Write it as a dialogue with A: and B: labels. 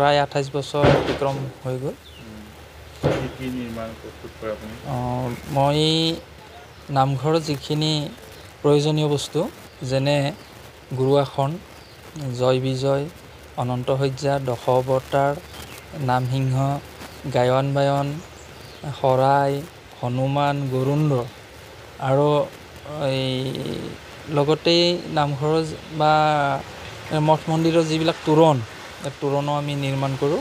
A: প্ৰায় 28 বছৰ অতিক্ৰম হৈ গ'ল।
B: কি নিৰ্মাণ প্ৰস্তুত কৰে আপুনি?
A: মই নামঘৰত যিখিনি প্ৰয়োজনীয় বস্তু যেনে গুৰুআসন, জয় বিজয়, অনন্ত শয্যা, দশ অৱতাৰ, নামসিংহ, গায়ন বায়ন, শৰাই, হনুমান, গৰুণ্ড আৰু এই লগতেই নামঘৰৰ বা মঠ মন্দিৰৰ যিবিলাক তোৰণো আমি নিৰ্মাণ কৰোঁ।